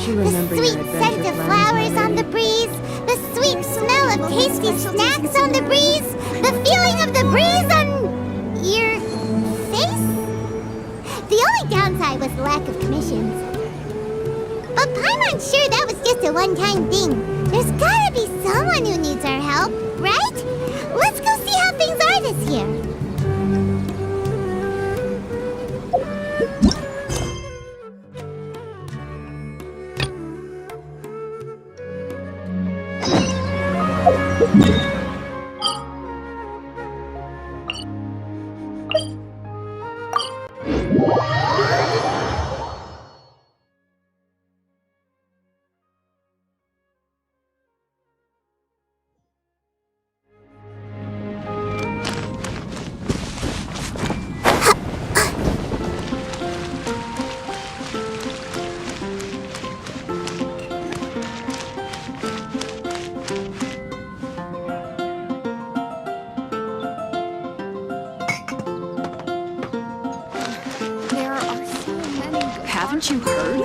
you The remember your sweet scent adventure of plans, flowers my on the lady? breeze, the sweet smell of tasty snacks on the breeze, the feeling of the breeze on your face? The only downside was the lack of commissions. But Paimon's sure that was just a one-time thing. There's gotta be someone who needs our help, right? Let's go see how things are this year. Haven't you heard?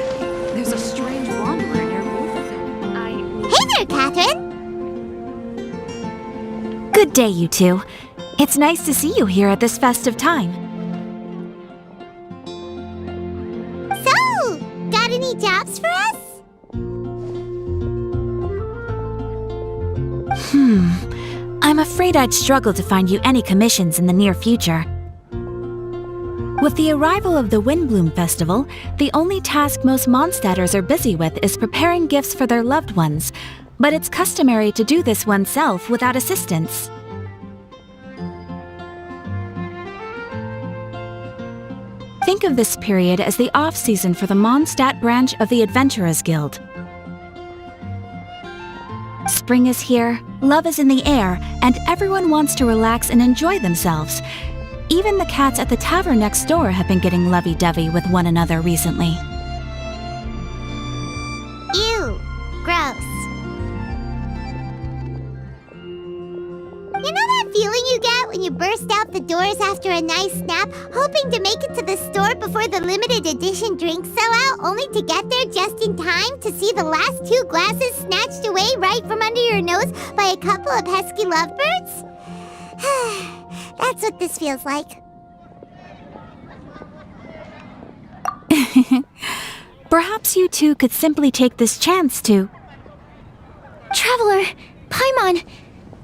There's a strange wanderer near Wolfenton. Hey there, Catherine! Good day, you two. It's nice to see you here at this festive time. So, got any jobs for us? I'm afraid I'd struggle to find you any commissions in the near future. With the arrival of the Windblume Festival, the only task most Mondstadters are busy with is preparing gifts for their loved ones, but it's customary to do this oneself without assistance. Think of this period as the off-season for the Mondstadt branch of the Adventurers Guild. Spring is here, love is in the air, and everyone wants to relax and enjoy themselves. Even the cats at the tavern next door have been getting lovey-dovey with one another recently. Ew, gross. You know that feeling you get when you burst out the doors after a nice nap, hoping to make it to the store before the limited edition drinks sell out, only to get there just in time to see the last 2 glasses snatched away right from under your nose by a couple of pesky lovebirds? That's what this feels like. Perhaps you two could simply take this chance to... Traveler! Paimon!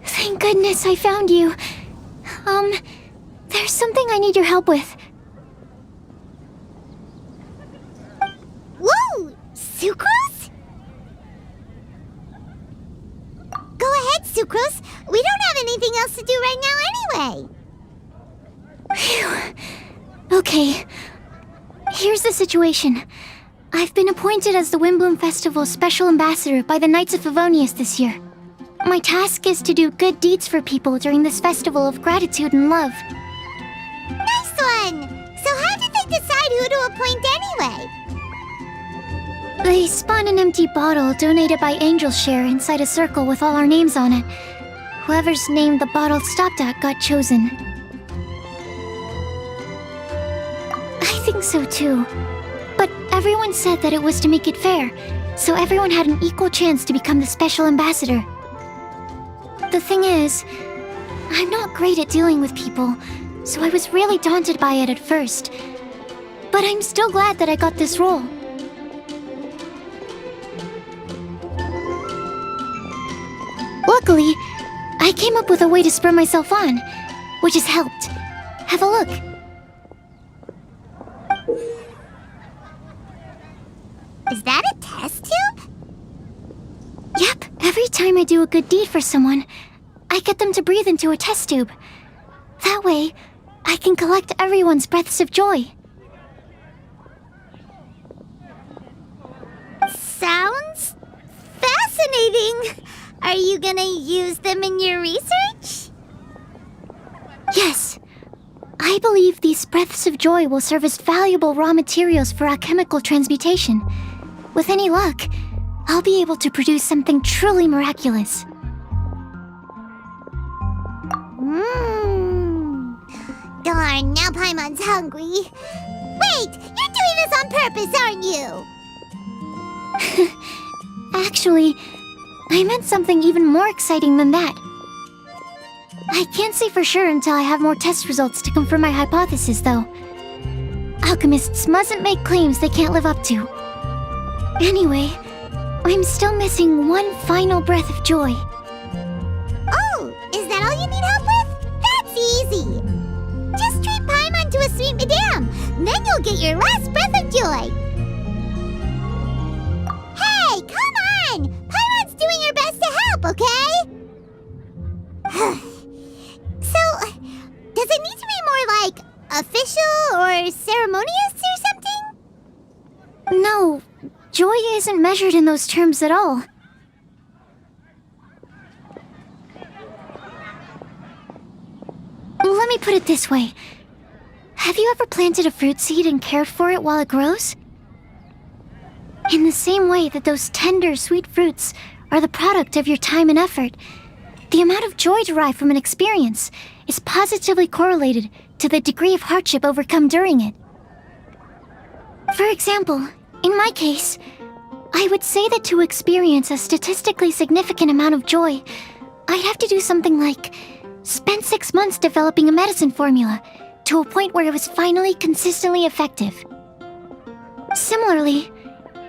Thank goodness I found you. There's something I need your help with. Whoa! Sucrose? Go ahead, Sucrose. We don't have anything else to do right now anyway. Phew. Okay. Here's the situation. I've been appointed as the Windblume Festival's special ambassador by the Knights of Favonius this year. My task is to do good deeds for people during this festival of gratitude and love. Nice one! So how did they decide who to appoint anyway? They spun an empty bottle donated by Angel's Share inside a circle with all our names on it. Whoever's name the bottle stopped at got chosen. I think so too. But everyone said that it was to make it fair, so everyone had an equal chance to become the special ambassador. The thing is, I'm not great at dealing with people, so I was really daunted by it at first. But I'm still glad that I got this role. Luckily, I came up with a way to spur myself on, which has helped. Have a look. Is that a test tube? Yep, every time I do a good deed for someone, I get them to breathe into a test tube. That way, I can collect everyone's breaths of joy. Sounds fascinating. Are you gonna use them in your research? Yes. I believe these breaths of joy will serve as valuable raw materials for alchemical transmutation. With any luck, I'll be able to produce something truly miraculous. Darn, now Paimon's hungry. Wait, you're doing this on purpose, aren't you? Actually, I meant something even more exciting than that. I can't say for sure until I have more test results to confirm my hypothesis, though. Alchemists mustn't make claims they can't live up to. Anyway, I'm still missing one final breath of joy. Oh, is that all you need help with? That's easy. Just treat Paimon to a sweet madame. Then you'll get your last breath of joy. Hey, come on! Paimon's doing her best to help, okay? So, does it need to be more like official or ceremonious or something? No, joy isn't measured in those terms at all. Let me put it this way. Have you ever planted a fruit seed and cared for it while it grows? In the same way that those tender, sweet fruits are the product of your time and effort, the amount of joy derived from an experience is positively correlated to the degree of hardship overcome during it. For example, in my case, I would say that to experience a statistically significant amount of joy, I'd have to do something like spend 6 months developing a medicine formula to a point where it was finally consistently effective. Similarly,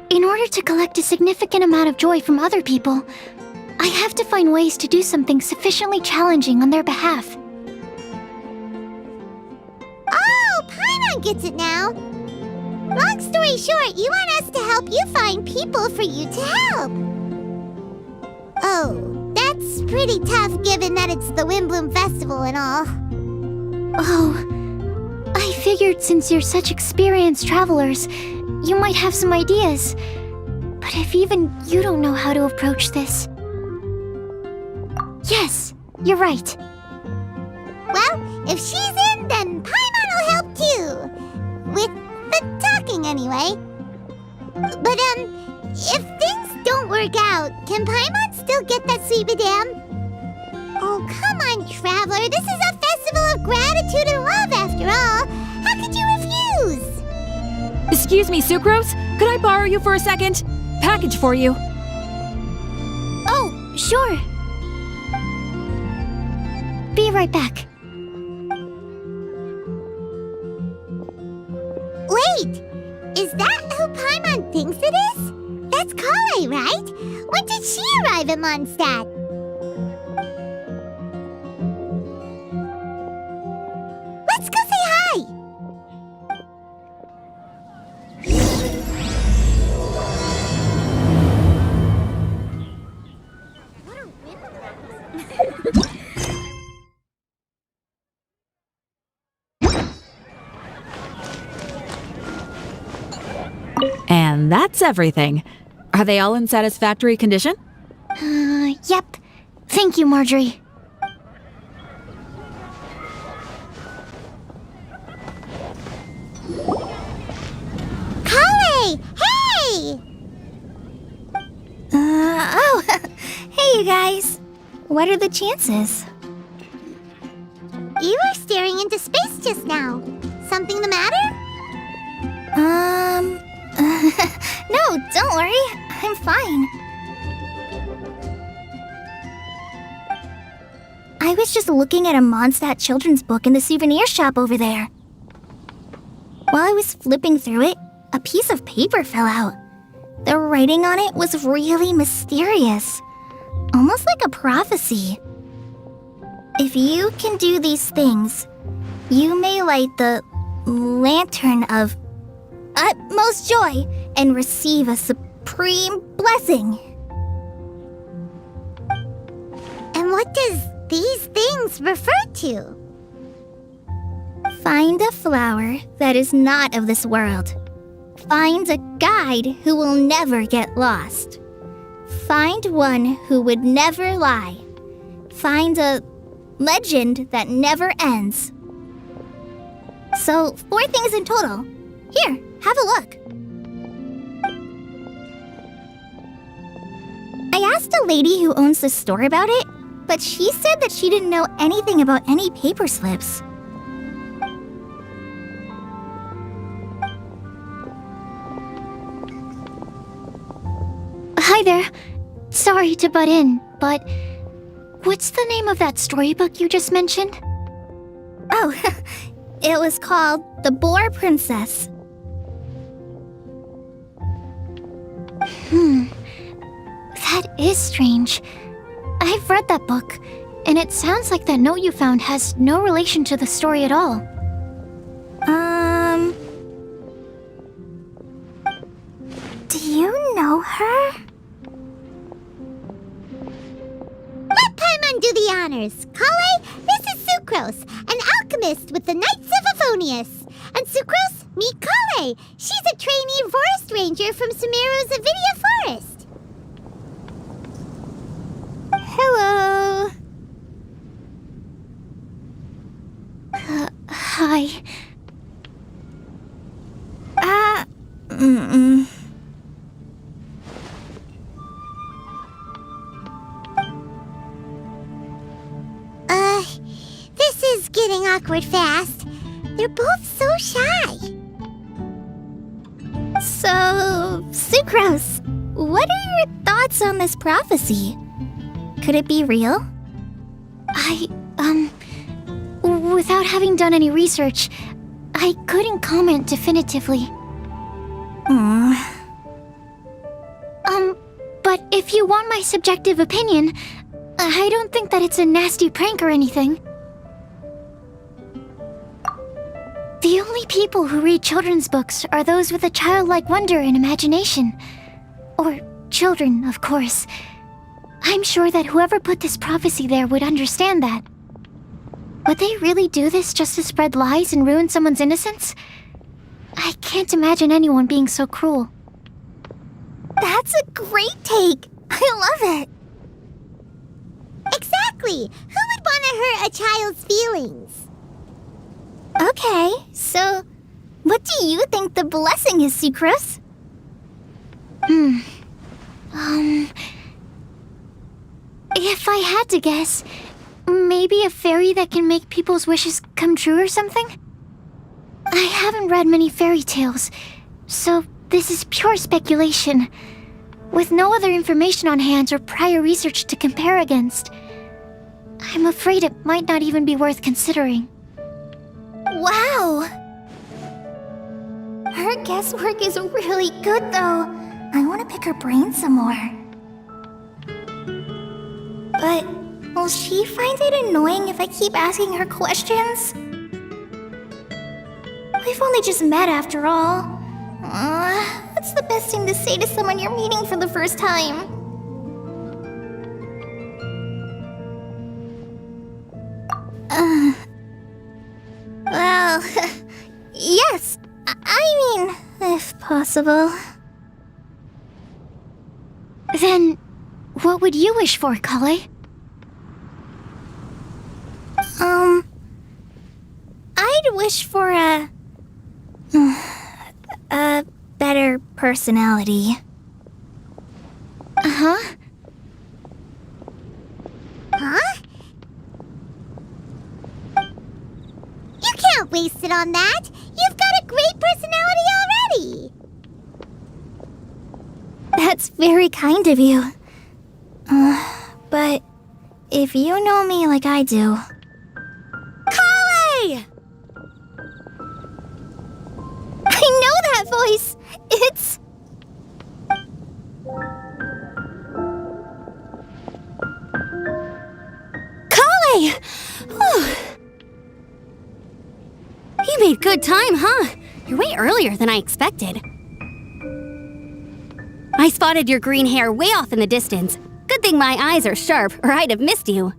in order to collect a significant amount of joy from other people, I have to find ways to do something sufficiently challenging on their behalf. Oh, Paimon gets it now. Long story short, you want us to help you find people for you to help. Oh, that's pretty tough given that it's the Windblume Festival and all. Oh, I figured since you're such experienced travelers, you might have some ideas. But if even you don't know how to approach this... Yes, you're right. Well, if she's in, then Paimon will help too. With the talking, anyway. But, if things don't work out, can Paimon still get that sweet madame? Oh, come on, Traveler. This is a festival of gratitude and love, after all. How could you refuse? Excuse me, Sucrose? Could I borrow you for a second? Package for you. Oh, sure. Be right back. Wait! Is that who Paimon thinks it is? That's Kale, right? When did she arrive at Mondstadt? Let's go say hi! And that's everything. Are they all in satisfactory condition? Yep. Thank you, Marjorie. Kale! Hey! Oh, hey you guys. What are the chances? You were staring into space just now. Something the matter? No, don't worry. I'm fine. I was just looking at a Mondstadt children's book in the souvenir shop over there. While I was flipping through it, a piece of paper fell out. The writing on it was really mysterious, almost like a prophecy. If you can do these things, you may light the lantern of utmost joy and receive a supreme blessing. And what does these things refer to? Find a flower that is not of this world. Find a guide who will never get lost. Find one who would never lie. Find a legend that never ends. So, 4 things in total. Here, have a look. I asked a lady who owns the store about it, but she said that she didn't know anything about any paper slips. there. Sorry to butt in, but what's the name of that storybook you just mentioned? Oh, it was called The Boar Princess. That is strange. I've read that book, and it sounds like that note you found has no relation to the story at all. Do you know her? Let Paimon do the honors. Kale, this is Sucrose, an alchemist with the Knights of Aphonius. And Sucrose, meet Kale. She's a trainee forest ranger from Sumeru's Avidia Forest. Hello. Hi. This is getting awkward fast. They're both so shy. So, Sucrose, what are your thoughts on this prophecy? Could it be real? Without having done any research, I couldn't comment definitively. But if you want my subjective opinion, I don't think that it's a nasty prank or anything. The only people who read children's books are those with a childlike wonder and imagination. Or children, of course. I'm sure that whoever put this prophecy there would understand that. Would they really do this just to spread lies and ruin someone's innocence? I can't imagine anyone being so cruel. That's a great take. I love it. Exactly. Who would want to hurt a child's feelings? Okay, so what do you think the blessing is, Sucrose? If I had to guess, maybe a fairy that can make people's wishes come true or something? I haven't read many fairy tales, so this is pure speculation, with no other information on hand or prior research to compare against. I'm afraid it might not even be worth considering. Wow! Her guesswork is really good, though. I want to pick her brain some more. But will she find it annoying if I keep asking her questions? We've only just met after all. What's the best thing to say to someone you're meeting for the first time? Well, yes. I mean, if possible. Then, what would you wish for, Kale? I'd wish for a better personality. Uh-huh. Huh? You can't waste it on that. You've got a great personality already. That's very kind of you. But if you know me like I do... Kale! I know that voice. It's... Kale! You made good time, huh? You're way earlier than I expected. I spotted your green hair way off in the distance. Good thing my eyes are sharp, or I'd have missed you.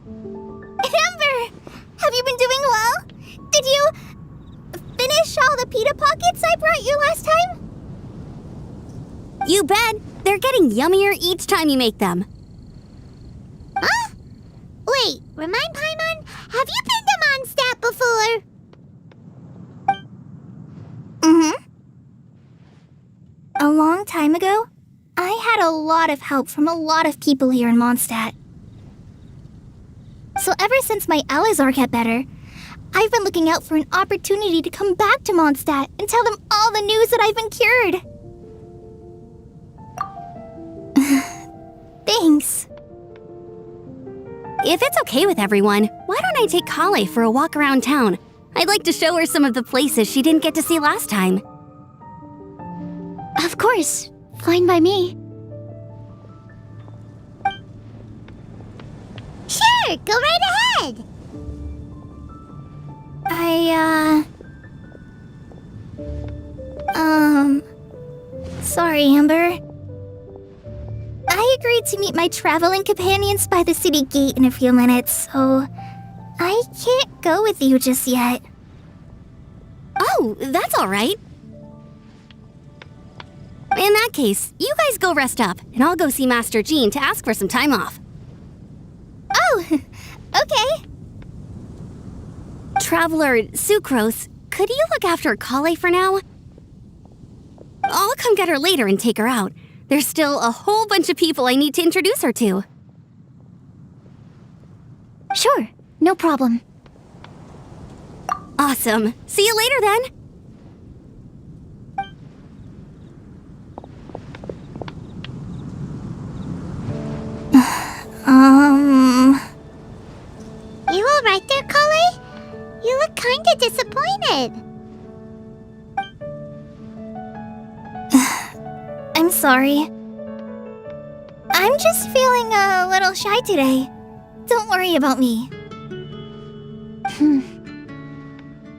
Amber! Have you been doing well? Did you finish all the pita pockets I brought you last time? You bet. They're getting yummier each time you make them. Huh? Wait, remind Paimon, have you been to Mondstadt before? A long time ago, I had a lot of help from a lot of people here in Mondstadt. So ever since my Elazar got better, I've been looking out for an opportunity to come back to Mondstadt and tell them all the news that I've been cured. Thanks. If it's okay with everyone, why don't I take Kale for a walk around town? I'd like to show her some of the places she didn't get to see last time. Of course. Fine by me. Sure, go right ahead. Sorry, Amber. I agreed to meet my traveling companions by the city gate in a few minutes, so I can't go with you just yet. Oh, that's all right. In that case, you guys go rest up, and I'll go see Master Jean to ask for some time off. Oh, okay. Traveler Sucrose, could you look after Kale for now? I'll come get her later and take her out. There's still a whole bunch of people I need to introduce her to. Sure, no problem. Awesome. See you later then. You alright there, Kale? You look kinda disappointed. I'm sorry. I'm just feeling a little shy today. Don't worry about me.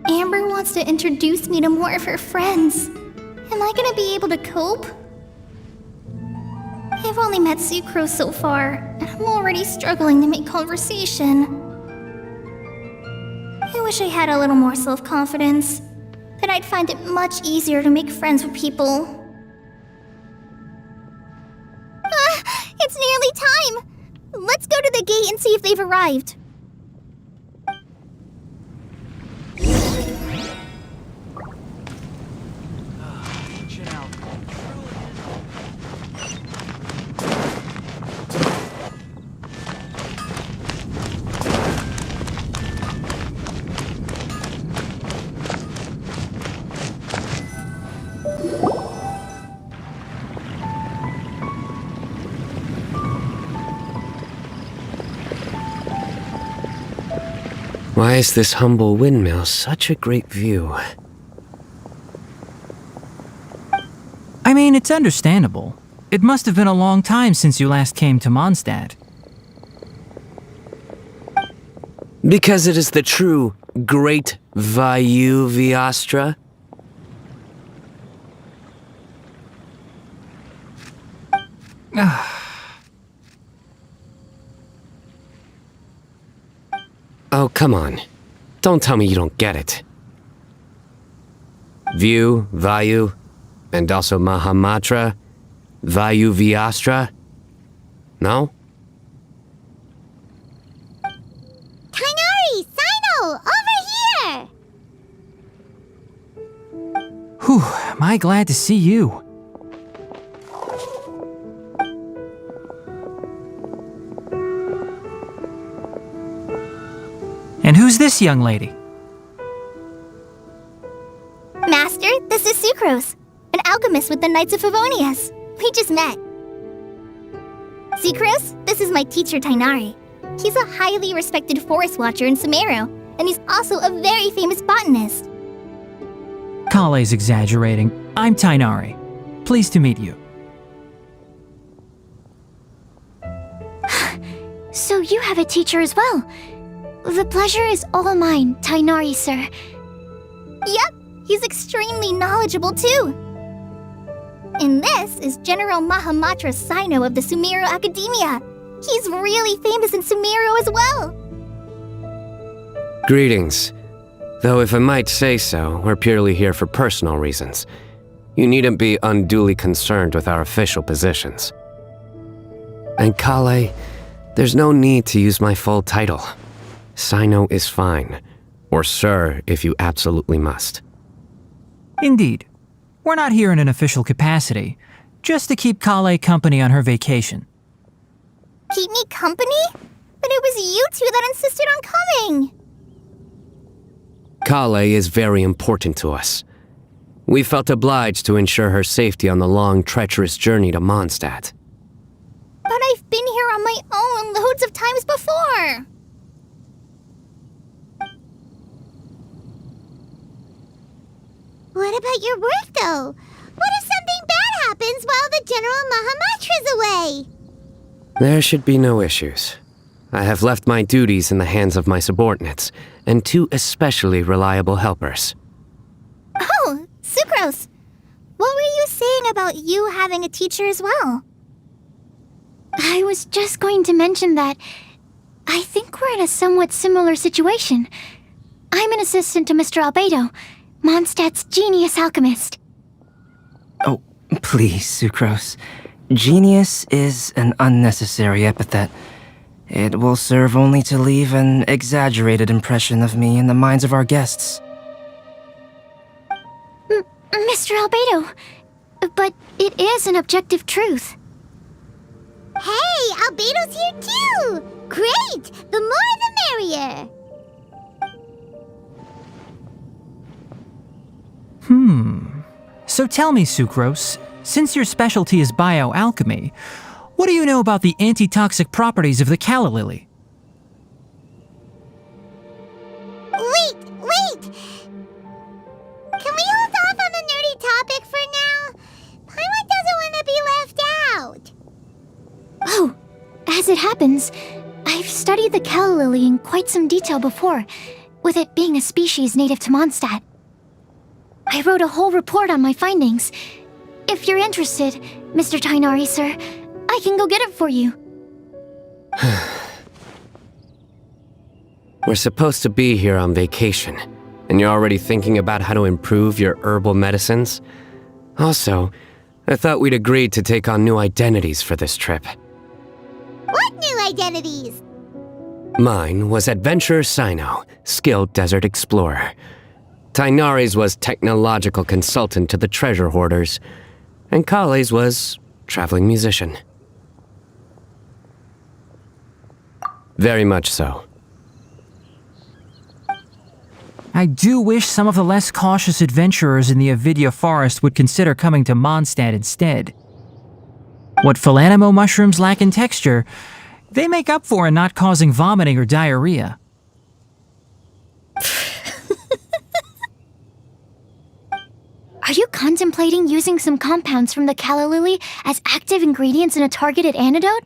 Amber wants to introduce me to more of her friends. Am I gonna be able to cope? I've only met Sucrose so far, and I'm already struggling to make conversation. I wish I had a little more self-confidence. Then I'd find it much easier to make friends with people. It's nearly time! Let's go to the gate and see if they've arrived. Why is this humble windmill such a great view? I mean, it's understandable. It must have been a long time since you last came to Mondstadt. Because it is the true Great v3.5. Oh, come on. Don't tell me you don't get it. View, Vayu, and also Mahamatra, v3.5. No? Kainari! Cyno! Over here! Whew, am I glad to see you. And who's this young lady? Master, this is Sucrose, an alchemist with the Knights of Favonius. We just met. Sucrose, this is my teacher Tainari. He's a highly respected forest watcher in Sumeru, and he's also a very famous botanist. Kale's exaggerating. I'm Tainari. Pleased to meet you. So you have a teacher as well. The pleasure is all mine, Tainari, sir. Yep, he's extremely knowledgeable too. And this is General Mahamatra Cyno of the Sumeru Academia. He's really famous in Sumeru as well. Greetings. Though if I might say so, we're purely here for personal reasons. You needn't be unduly concerned with our official positions. And Kale, there's no need to use my full title. Cyno is fine. Or sir, if you absolutely must. Indeed. We're not here in an official capacity, just to keep Kale company on her vacation. Keep me company? But it was you two that insisted on coming. Kale is very important to us. We felt obliged to ensure her safety on the long, treacherous journey to Mondstadt. But I've been here on my own loads of times before. What about your work, though? What if something bad happens while the General Mahamatra's away? There should be no issues. I have left my duties in the hands of my subordinates, and 2 especially reliable helpers. Oh, Sucrose. What were you saying about you having a teacher as well? I was just going to mention that I think we're in a somewhat similar situation. I'm an assistant to Mr. Albedo, Mondstadt's genius alchemist. Oh, please, Sucrose. Genius is an unnecessary epithet. It will serve only to leave an exaggerated impression of me in the minds of our guests. Mr. Albedo, but it is an objective truth. Hey, Albedo's here too! Great! The more the merrier! So tell me, Sucrose, since your specialty is bioalchemy, what do you know about the antitoxic properties of the calla lily? Wait! Can we hold off on the nerdy topic for now? Paimon doesn't want to be left out. Oh, as it happens, I've studied the calla lily in quite some detail before, with it being a species native to Mondstadt. I wrote a whole report on my findings. If you're interested, Mr. Tighnari, sir, I can go get it for you. We're supposed to be here on vacation, and you're already thinking about how to improve your herbal medicines? Also, I thought we'd agreed to take on new identities for this trip. What new identities? Mine was Adventurer Cyno, skilled desert explorer. Tighnari's was technological consultant to the treasure hoarders, and Kale's was traveling musician. Very much so. I do wish some of the less cautious adventurers in the Avidya forest would consider coming to Mondstadt instead. What Philanimo mushrooms lack in texture, they make up for in not causing vomiting or diarrhea. Are you contemplating using some compounds from the calla lily as active ingredients in a targeted antidote?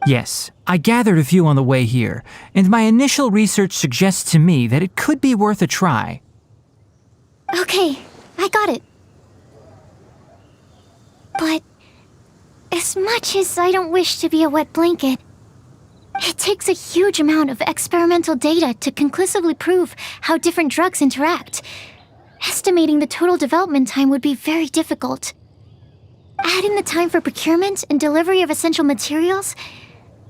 Yes, I gathered a few on the way here, and my initial research suggests to me that it could be worth a try. Okay, I got it. But as much as I don't wish to be a wet blanket, it takes a huge amount of experimental data to conclusively prove how different drugs interact. Estimating the total development time would be very difficult. Add in the time for procurement and delivery of essential materials,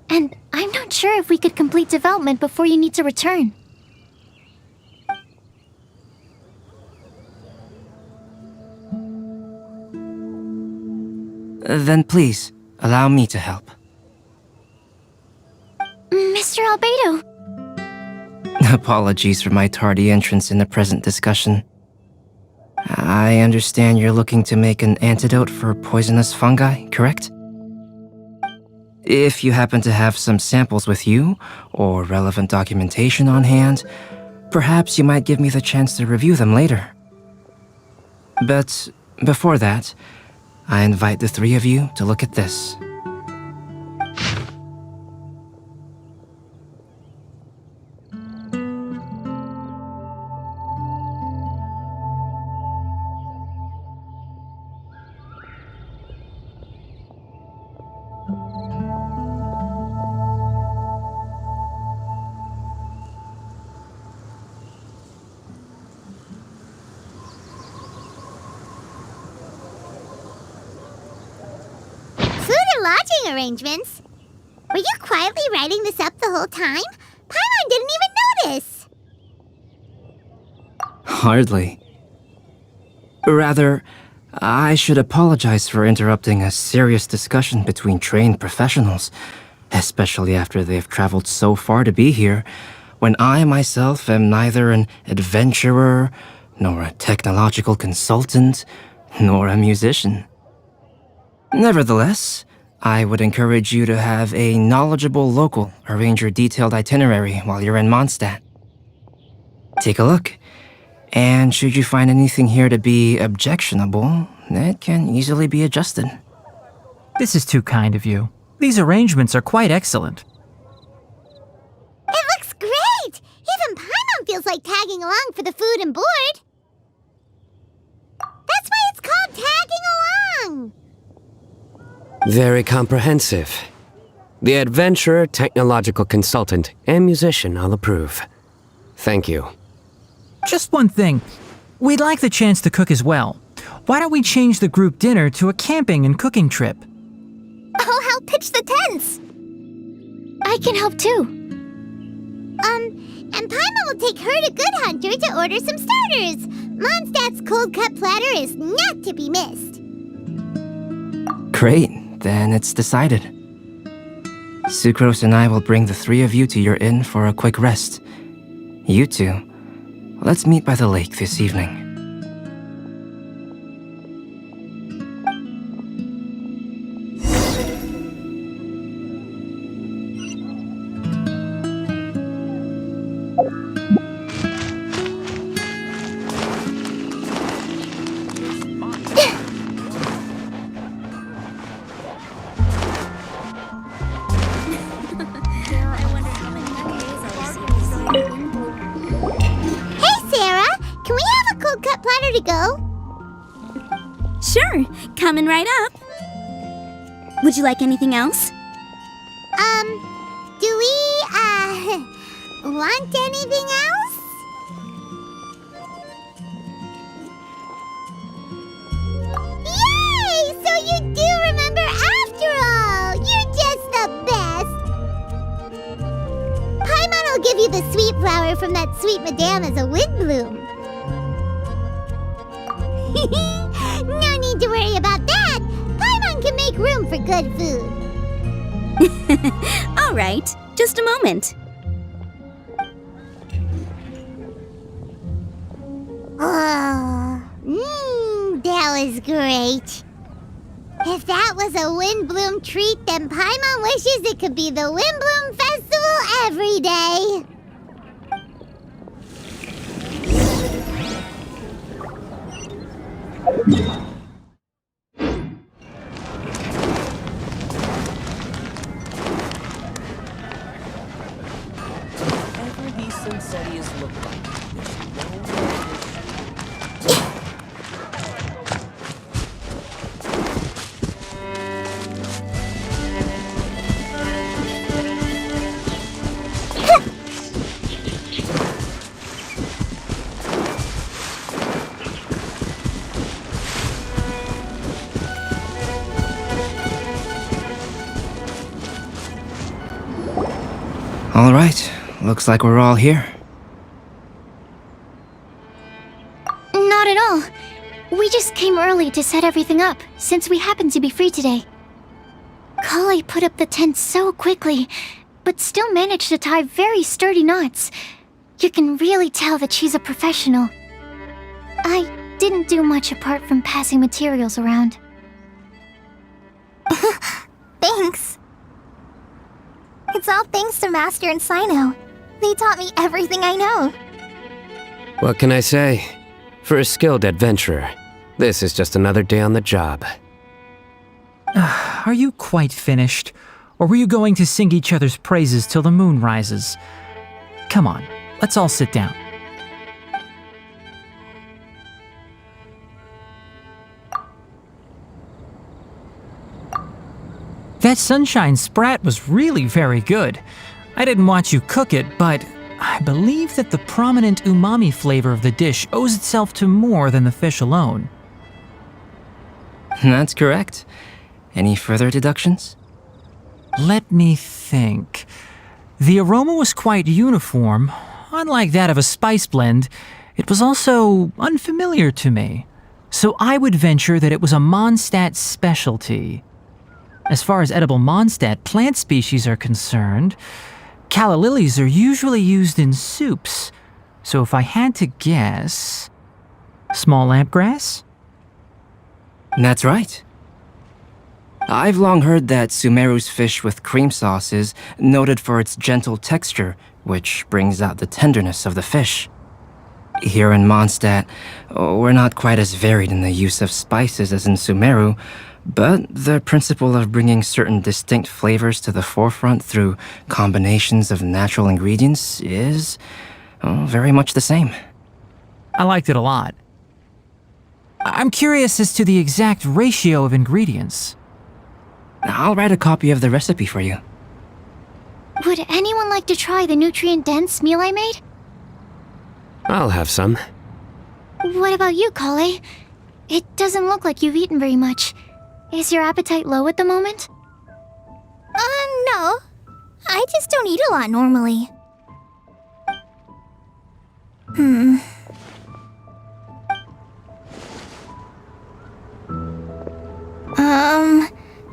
and I'm not sure if we could complete development before you need to return. Then please, allow me to help. Mr. Albedo! Apologies for my tardy entrance in the present discussion. I understand you're looking to make an antidote for poisonous fungi, correct? If you happen to have some samples with you, or relevant documentation on hand, perhaps you might give me the chance to review them later. But before that, I invite the 3 of you to look at this. Lodging arrangements? Were you quietly writing this up the whole time? Paimon didn't even notice! Hardly. Rather, I should apologize for interrupting a serious discussion between trained professionals, especially after they've traveled so far to be here, when I myself am neither an adventurer, nor a technological consultant, nor a musician. Nevertheless, I would encourage you to have a knowledgeable local arrange your detailed itinerary while you're in Mondstadt. Take a look, and should you find anything here to be objectionable, it can easily be adjusted. This is too kind of you. These arrangements are quite excellent. It looks great! Even Paimon feels like tagging along for the food and board. That's why it's called tagging along! Very comprehensive. The adventurer, technological consultant, and musician all approve. Thank you. Just one thing. We'd like the chance to cook as well. Why don't we change the group dinner to a camping and cooking trip? I'll help pitch the tents! I can help too. And Paimon will take her to Good Hunter to order some starters. Mondstadt's cold cut platter is not to be missed. Great, then it's decided. Sucrose and I will bring the three of you to your inn for a quick rest. You two, let's meet by the lake this evening. Sure, coming right up. Would you like anything else? Do we, want anything else? Yay! So you do remember after all! You're just the best! Paimon will give you the sweet flower from that sweet madame as a Windblume. No need to worry about that! Paimon can make room for good food. All right, just a moment. Oh, that was great. If that was a Windblume treat, then Paimon wishes it could be the Windblume Festival every day. Whatever these Sunsettias look like, there's no All right, looks like we're all here. Not at all. We just came early to set everything up, since we happen to be free today. Kale put up the tent so quickly, but still managed to tie very sturdy knots. You can really tell that she's a professional. I didn't do much apart from passing materials around. Thanks. It's all thanks to Master and Cyno. They taught me everything I know. What can I say? For a skilled adventurer, this is just another day on the job. Are you quite finished? Or were you going to sing each other's praises till the moon rises? Come on, let's all sit down. That sunshine sprat was really very good. I didn't watch you cook it, but I believe that the prominent umami flavor of the dish owes itself to more than the fish alone. That's correct. Any further deductions? Let me think. The aroma was quite uniform. Unlike that of a spice blend, it was also unfamiliar to me. So I would venture that it was a Mondstadt specialty. As far as edible Mondstadt plant species are concerned, calla lilies are usually used in soups. So if I had to guess... small lampgrass? That's right. I've long heard that Sumeru's fish with cream sauce is noted for its gentle texture, which brings out the tenderness of the fish. Here in Mondstadt, we're not quite as varied in the use of spices as in Sumeru, but the principle of bringing certain distinct flavors to the forefront through combinations of natural ingredients is very much the same. I liked it a lot. I'm curious as to the exact ratio of ingredients. I'll write a copy of the recipe for you. Would anyone like to try the nutrient-dense meal I made? I'll have some. What about you, Kale? It doesn't look like you've eaten very much. Is your appetite low at the moment? No. I just don't eat a lot normally.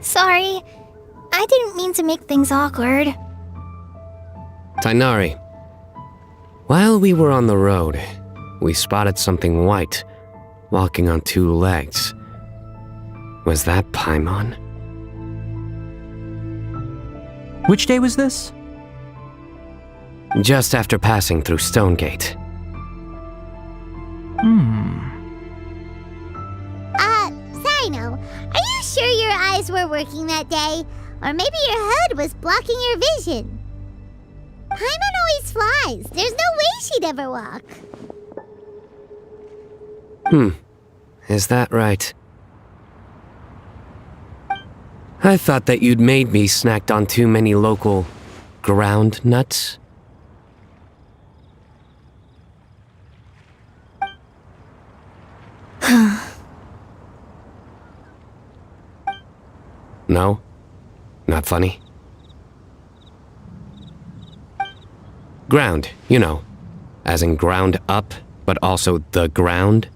Sorry. I didn't mean to make things awkward. Tighnari, while we were on the road, we spotted something white, walking on two legs. Was that Paimon? Which day was this? Just after passing through Stonegate. Cyno, are you sure your eyes were working that day? Or maybe your hood was blocking your vision? Paimon always flies. There's no way she'd ever walk. Is that right? I thought that you'd made me snacked on too many local ground nuts. No? Not funny? Ground, you know. As in ground up, but also the ground.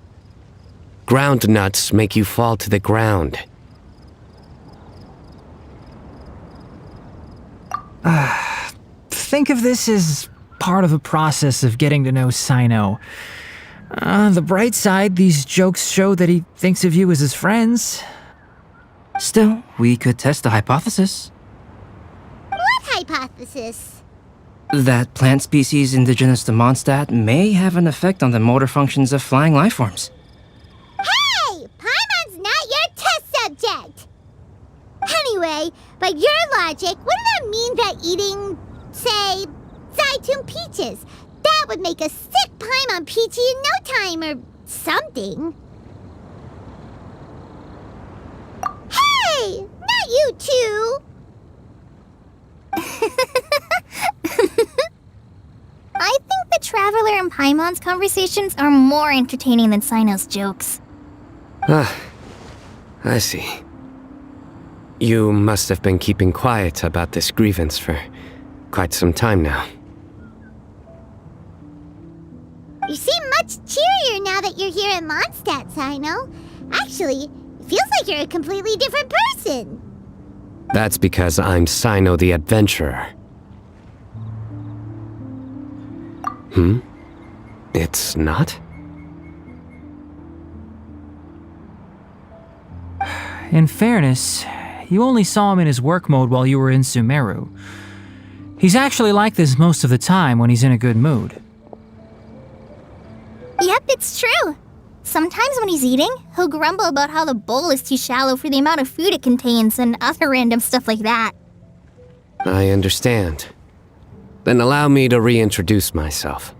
Ground nuts make you fall to the ground. Think of this as part of the process of getting to know Cyno. The bright side, these jokes show that he thinks of you as his friends. Still, we could test the hypothesis. What hypothesis? That plant species indigenous to Mondstadt may have an effect on the motor functions of flying lifeforms. Hey! Paimon's not your test subject! Anyway, by your logic, wouldn't that mean that eating, say, Zaitun peaches, that would make a sick Paimon peachy in no time or something? Hey! Not you two! I think the Traveler and Paimon's conversations are more entertaining than Cyno's jokes. I see. You must have been keeping quiet about this grievance for quite some time now. You seem much cheerier now that you're here in Mondstadt, Cyno. Actually, it feels like you're a completely different person. That's because I'm Cyno the Adventurer. It's not? In fairness, you only saw him in his work mode while you were in Sumeru. He's actually like this most of the time when he's in a good mood. Yep, it's true. Sometimes when he's eating, he'll grumble about how the bowl is too shallow for the amount of food it contains and other random stuff like that. I understand. Then allow me to reintroduce myself.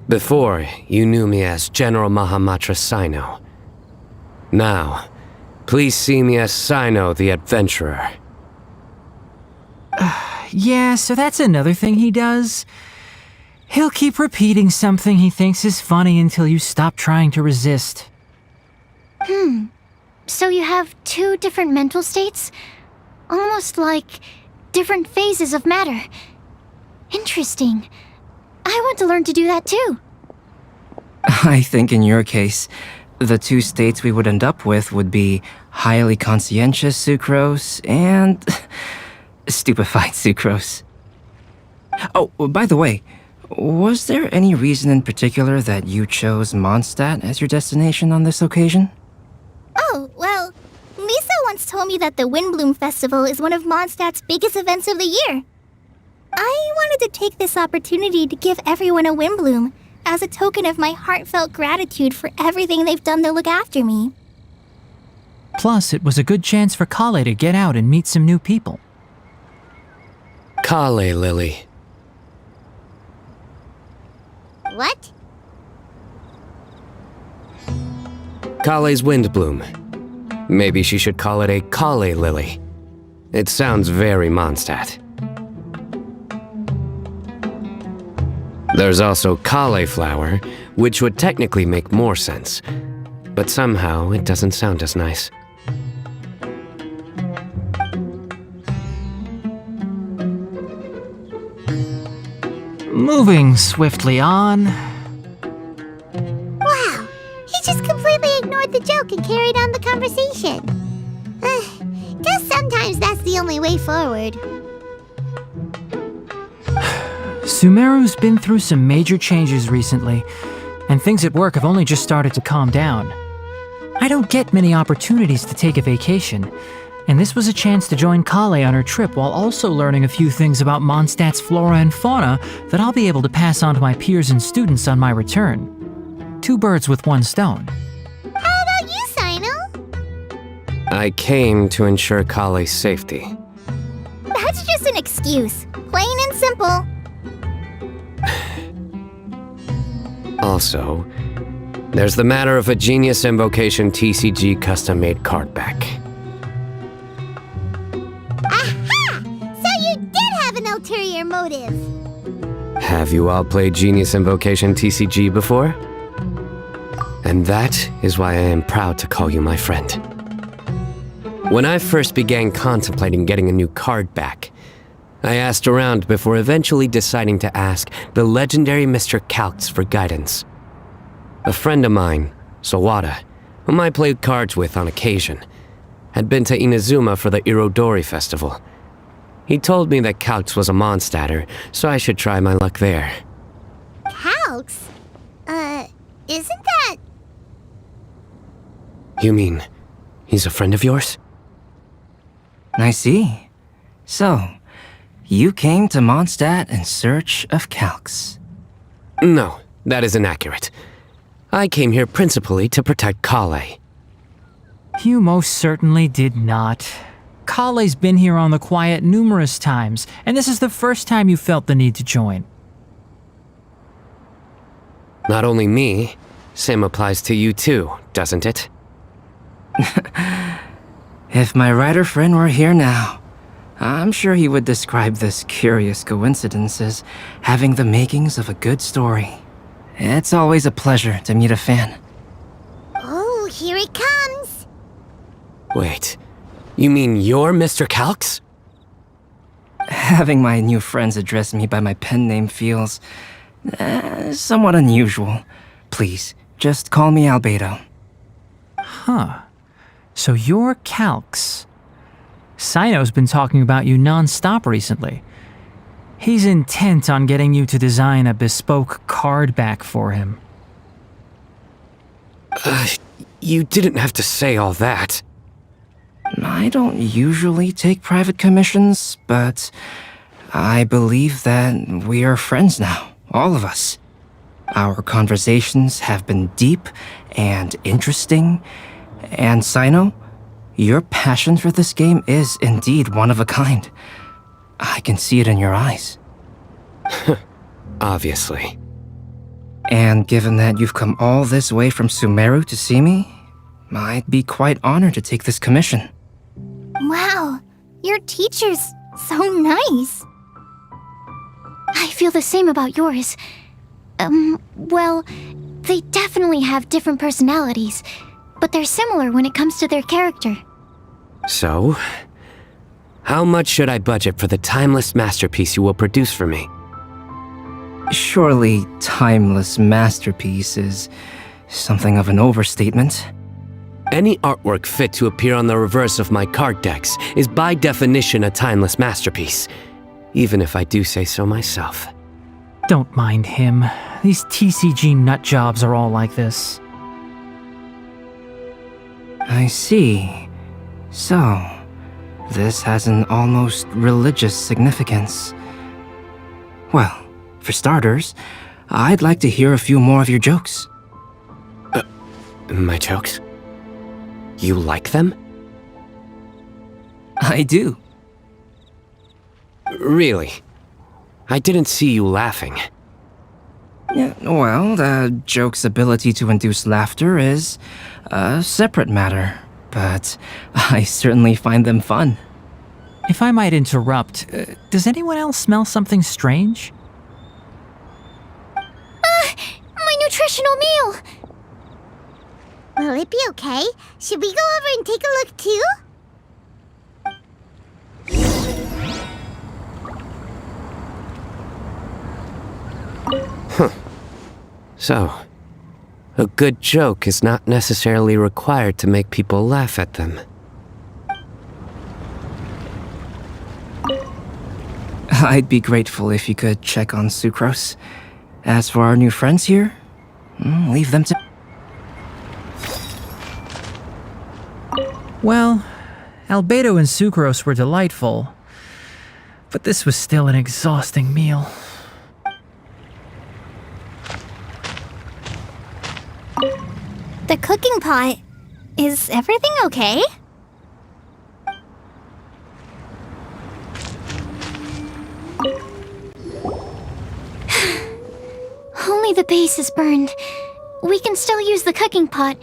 Before, you knew me as General Mahamatra Cyno. Now, please see me as Cyno the Adventurer. Yeah, so that's another thing he does. He'll keep repeating something he thinks is funny until you stop trying to resist. So you have two different mental states? Almost like different phases of matter. Interesting. I want to learn to do that too. I think in your case, the two states we would end up with would be highly conscientious sucrose and stupefied sucrose. Oh, by the way, was there any reason in particular that you chose Mondstadt as your destination on this occasion? Oh, well, Lisa once told me that the Windblume Festival is one of Mondstadt's biggest events of the year. I wanted to take this opportunity to give everyone a Windblume as a token of my heartfelt gratitude for everything they've done to look after me. Plus, it was a good chance for Kale to get out and meet some new people. Kale Lily. What? Kale's Windblume. Maybe she should call it a Kale Lily. It sounds very Mondstadt. There's also cauliflower, which would technically make more sense, but somehow it doesn't sound as nice. Moving swiftly on. Wow, he just completely ignored the joke and carried on the conversation. Guess sometimes that's the only way forward. Sumeru's been through some major changes recently, and things at work have only just started to calm down. I don't get many opportunities to take a vacation, and this was a chance to join Kale on her trip while also learning a few things about Mondstadt's flora and fauna that I'll be able to pass on to my peers and students on my return. 2 birds with 1 stone. How about you, Cyno? I came to ensure Kale's safety. That's just an excuse. Plain and simple. Also, there's the matter of a Genius Invocation TCG custom-made card back. Aha! So you did have an ulterior motive. Have you all played Genius Invocation TCG before? And that is why I am proud to call you my friend. When I first began contemplating getting a new card back, I asked around before eventually deciding to ask the legendary Mr. Calx for guidance. A friend of mine, Sawada, whom I played cards with on occasion, had been to Inazuma for the Irodori festival. He told me that Calx was a Mondstadter, so I should try my luck there. Calx? Isn't that... You mean, he's a friend of yours? I see. So, you came to Mondstadt in search of Calx. No, that is inaccurate. I came here principally to protect Kale. You most certainly did not. Kale's been here on the quiet numerous times, and this is the first time you felt the need to join. Not only me, same applies to you too, doesn't it? If my writer friend were here now, I'm sure he would describe this curious coincidence as having the makings of a good story. It's always a pleasure to meet a fan. Oh, here it comes. Wait, you mean you're Mr. Calx? Having my new friends address me by my pen name feels somewhat unusual. Please, just call me Albedo. Huh. So you're Calx. Cyno's been talking about you non-stop recently. He's intent on getting you to design a bespoke card back for him. You didn't have to say all that. I don't usually take private commissions, but I believe that we are friends now, all of us. Our conversations have been deep and interesting, and Cyno, your passion for this game is indeed one of a kind. I can see it in your eyes. Obviously. And given that you've come all this way from Sumeru to see me, I'd be quite honored to take this commission. Wow, your teacher's so nice. I feel the same about yours. Well, they definitely have different personalities, but they're similar when it comes to their character. So, how much should I budget for the timeless masterpiece you will produce for me? Surely, timeless masterpiece is something of an overstatement. Any artwork fit to appear on the reverse of my card decks is by definition a timeless masterpiece, even if I do say so myself. Don't mind him. These TCG nutjobs are all like this. I see. So, this has an almost religious significance. Well, for starters, I'd like to hear a few more of your jokes. My jokes? You like them? I do. Really? I didn't see you laughing. Yeah, well, the joke's ability to induce laughter is a separate matter, but I certainly find them fun. If I might interrupt, does anyone else smell something strange? My nutritional meal! Will it be okay? Should we go over and take a look too? So, a good joke is not necessarily required to make people laugh at them. I'd be grateful if you could check on Sucrose. As for our new friends here, leave them to... Well, Albedo and Sucrose were delightful, but this was still an exhausting meal. The cooking pot. Is everything okay? Only the base is burned. We can still use the cooking pot.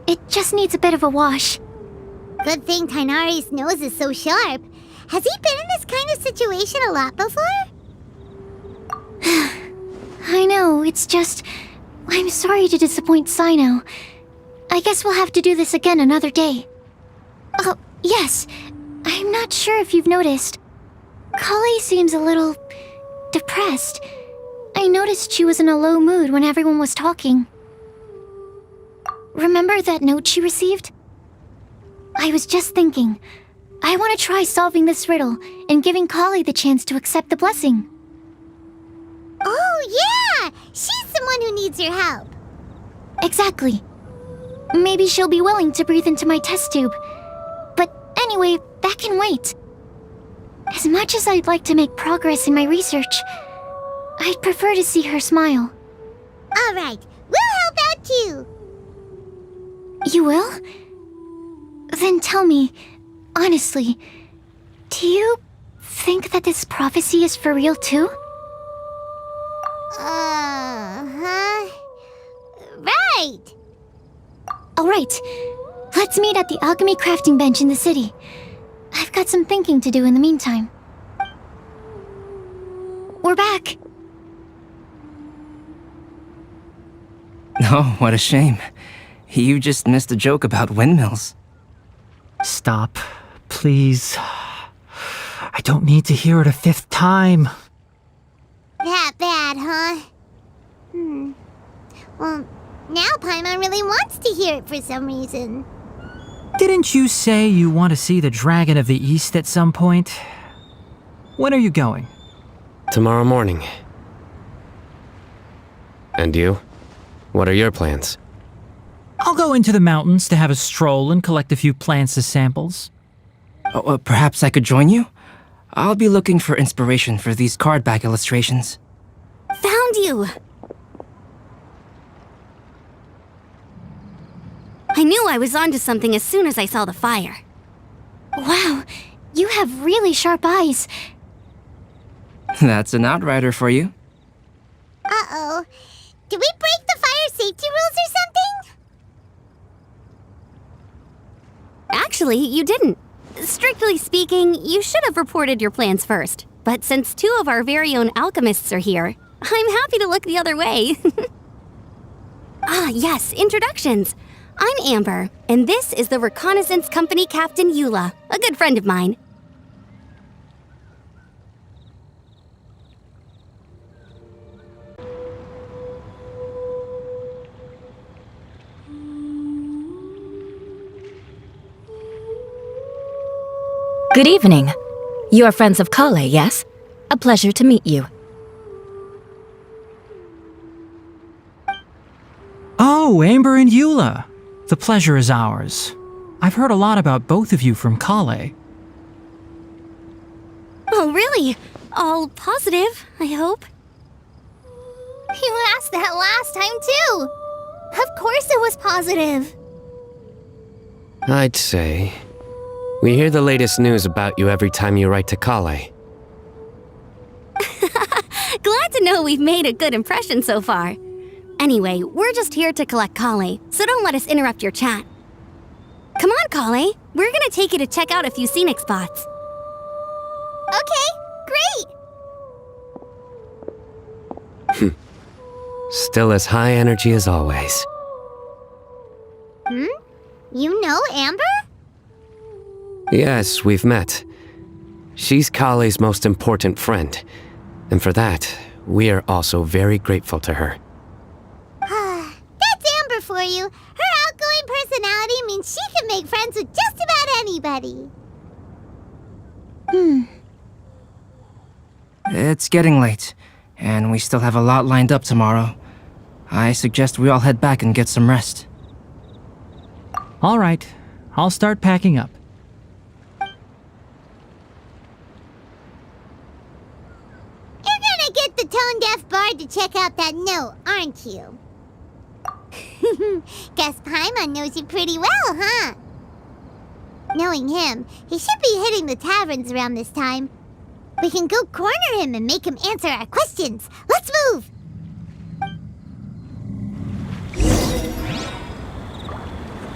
It just needs a bit of a wash. Good thing Tainari's nose is so sharp. Has he been in this kind of situation a lot before? I know, it's just... I'm sorry to disappoint Cyno. I guess we'll have to do this again another day. Oh, yes. I'm not sure if you've noticed. Kali seems a little... depressed. I noticed she was in a low mood when everyone was talking. Remember that note she received? I was just thinking. I want to try solving this riddle and giving Kali the chance to accept the blessing. Oh, yeah! She's someone who needs your help. Exactly. Maybe she'll be willing to breathe into my test tube. But anyway, that can wait. As much as I'd like to make progress in my research, I'd prefer to see her smile. All right, we'll help out too. You will? Then tell me, honestly, do you think that this prophecy is for real too? Right. All right, let's meet at the alchemy crafting bench in the city. I've got some thinking to do in the meantime. We're back. Oh, what a shame. You just missed a joke about windmills. Stop, please. I don't need to hear it a fifth time. That bad, huh? Well, now Paimon really wants to hear it for some reason. Didn't you say you want to see the Dragon of the East at some point? When are you going? Tomorrow morning. And you? What are your plans? I'll go into the mountains to have a stroll and collect a few plants as samples. Oh, perhaps I could join you? I'll be looking for inspiration for these card back illustrations. Found you! I knew I was onto something as soon as I saw the fire. Wow, you have really sharp eyes. That's an outrider for you. Uh-oh. Did we break the fire safety rules or something? Actually, you didn't. Strictly speaking, you should have reported your plans first. But since two of our very own alchemists are here, I'm happy to look the other way. Ah, yes, introductions. I'm Amber, and this is the Reconnaissance Company Captain Eula, a good friend of mine. Good evening. You are friends of Kale, yes? A pleasure to meet you. Oh, Amber and Eula. The pleasure is ours. I've heard a lot about both of you from Kale. Oh, really? All positive, I hope. You asked that last time, too. Of course it was positive. I'd say. We hear the latest news about you every time you write to Kale. Glad to know we've made a good impression so far. Anyway, we're just here to collect Kale, so don't let us interrupt your chat. Come on, Kale. We're gonna take you to check out a few scenic spots. Okay, great. Still as high energy as always. You know Amber? Yes, we've met. She's Kale's most important friend. And for that, we are also very grateful to her. That's Amber for you. Her outgoing personality means she can make friends with just about anybody. It's getting late, and we still have a lot lined up tomorrow. I suggest we all head back and get some rest. All right, I'll start packing up. You're gonna get the tone-deaf bard to check out that note, aren't you? Guess Paimon knows you pretty well, huh? Knowing him, he should be hitting the taverns around this time. We can go corner him and make him answer our questions. Let's move!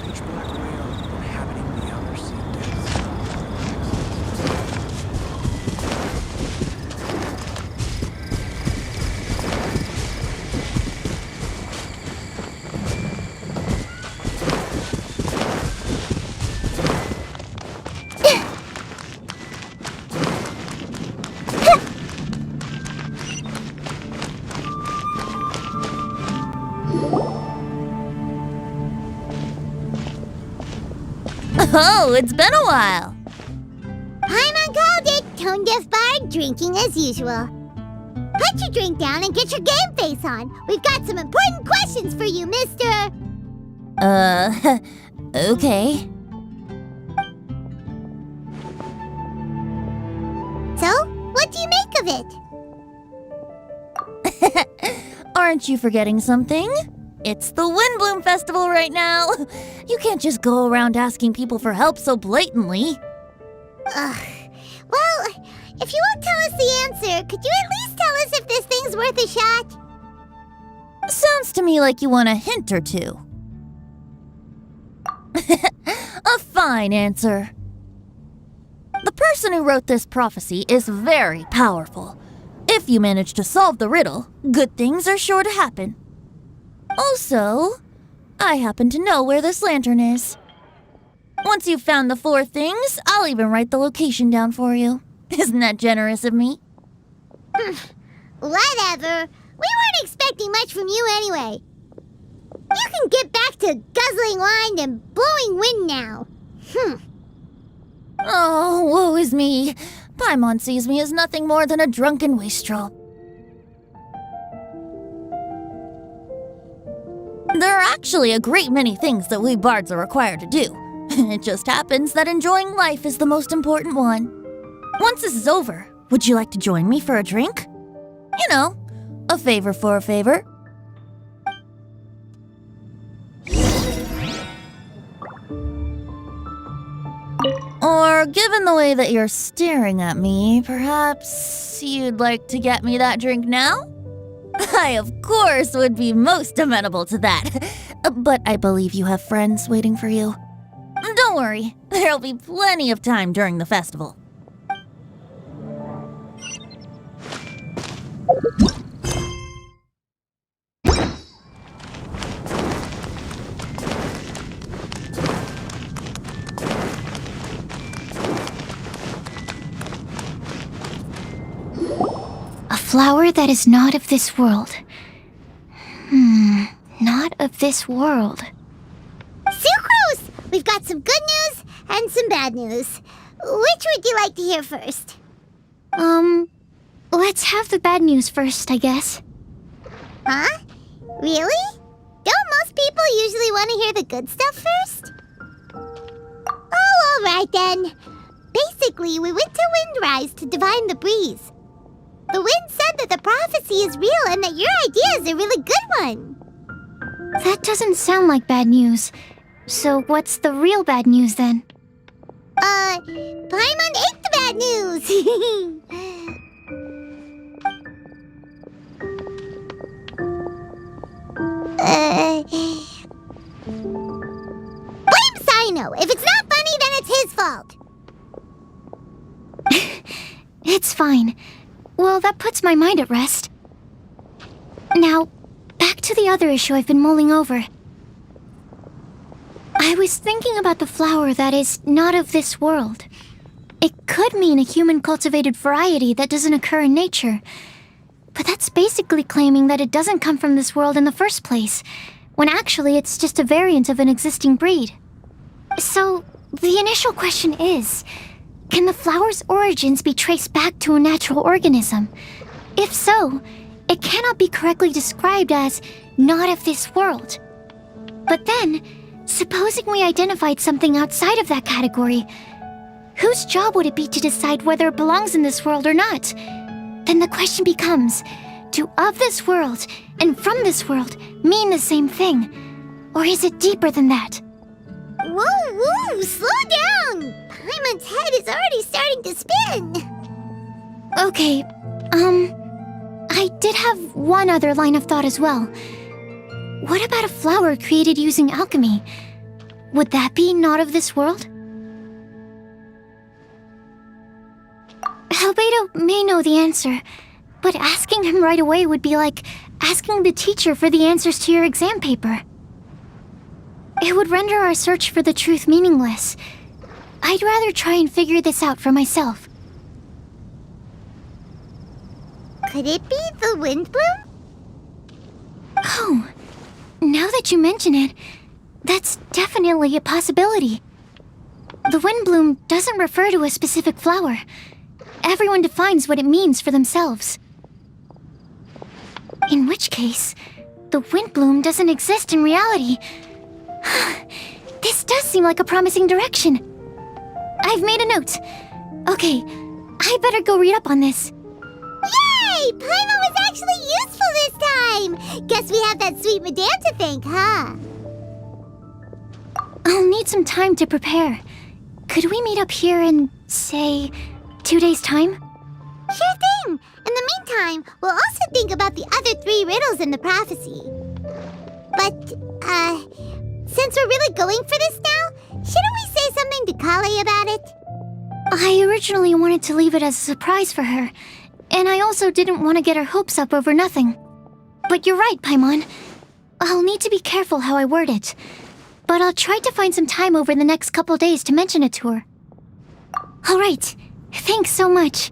Pitch black whale inhabiting the outer sea depths. Oh, it's been a while. Paimon called it, tone-deaf bard drinking as usual. Put your drink down and get your game face on. We've got some important questions for you, mister. Okay. So, what do you make of it? Aren't you forgetting something? It's the Windblume Festival right now. You can't just go around asking people for help so blatantly. Ugh. Well, if you won't tell us the answer, could you at least tell us if this thing's worth a shot? Sounds to me like you want a hint or two. A fine answer. The person who wrote this prophecy is very powerful. If you manage to solve the riddle, good things are sure to happen. Also, I happen to know where this lantern is. Once you've found the 4 things, I'll even write the location down for you. Isn't that generous of me? Whatever. We weren't expecting much from you anyway. You can get back to guzzling wine and blowing wind now. Oh, woe is me. Paimon sees me as nothing more than a drunken wastrel. There are actually a great many things that we bards are required to do. It just happens that enjoying life is the most important one. Once this is over, would you like to join me for a drink? You know, a favor for a favor. Or given the way that you're staring at me, perhaps you'd like to get me that drink now? I, of course, would be most amenable to that. But I believe you have friends waiting for you. Don't worry, there'll be plenty of time during the festival. A flower that is not of this world. Not of this world. Sucrose! We've got some good news and some bad news. Which would you like to hear first? Let's have the bad news first, I guess. Huh? Really? Don't most people usually want to hear the good stuff first? Alright then. Basically, we went to Windrise to divine the breeze. The wind said that the prophecy is real and that your idea is a really good one. That doesn't sound like bad news. So what's the real bad news then? Paimon ate the bad news! Blame Cyno! If it's not funny, then it's his fault! It's fine. Well, that puts my mind at rest. Now, back to the other issue I've been mulling over. I was thinking about the flower that is not of this world. It could mean a human-cultivated variety that doesn't occur in nature. But that's basically claiming that it doesn't come from this world in the first place, when actually it's just a variant of an existing breed. So, the initial question is, can the flower's origins be traced back to a natural organism? If so, it cannot be correctly described as not of this world. But then, supposing we identified something outside of that category, whose job would it be to decide whether it belongs in this world or not? Then the question becomes, do of this world and from this world mean the same thing? Or is it deeper than that? Whoa, slow down! Paimon's head is already starting to spin! Okay, I did have one other line of thought as well. What about a flower created using alchemy? Would that be not of this world? Albedo may know the answer, but asking him right away would be like asking the teacher for the answers to your exam paper. It would render our search for the truth meaningless. I'd rather try and figure this out for myself. Could it be the Windblume? Oh, now that you mention it, that's definitely a possibility. The Windblume doesn't refer to a specific flower. Everyone defines what it means for themselves. In which case, the Windblume doesn't exist in reality. This does seem like a promising direction. I've made a note. Okay, I better go read up on this. Yay! Paimon was actually useful this time! Guess we have that sweet madame to thank, huh? I'll need some time to prepare. Could we meet up here in, say, 2 days' time? Sure thing! In the meantime, we'll also think about the other 3 riddles in the prophecy. But, since we're really going for this now, shouldn't we say something to Kale about it? I originally wanted to leave it as a surprise for her, and I also didn't want to get her hopes up over nothing. But you're right, Paimon. I'll need to be careful how I word it. But I'll try to find some time over the next couple days to mention it to her. Alright, thanks so much.